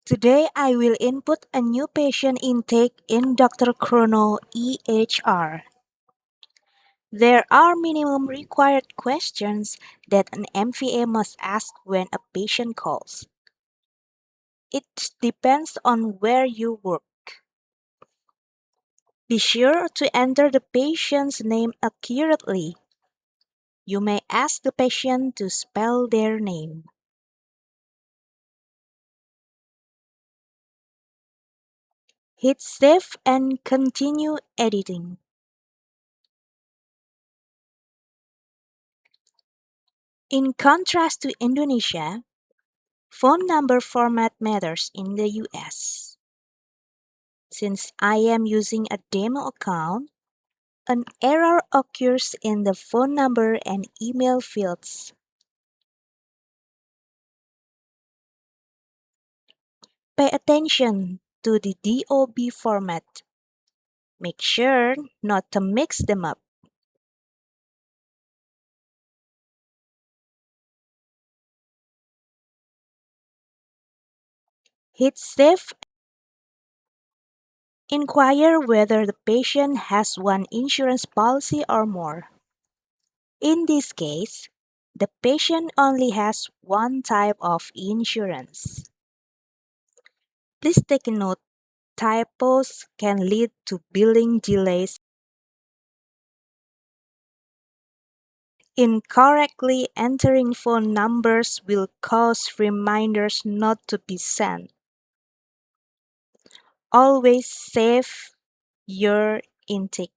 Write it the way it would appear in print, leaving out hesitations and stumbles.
Today I will input a new patient intake in Dr. Chrono EHR. There are minimum required questions that an MVA must ask when a patient calls. It depends on where you work. Be sure to enter the patient's name accurately. You may ask the patient to spell their name. Hit save and continue editing. In contrast to Indonesia, phone number format matters in the US. Since I am using a demo account, an error occurs in the phone number and email fields. Pay attention to the DOB format. Make sure not to mix them up. Hit save. Inquire whether the patient has one insurance policy or more. In this case, the patient only has one type of insurance. Please take a note, typos can lead to billing delays. Incorrectly entering phone numbers will cause reminders not to be sent. Always save your intake.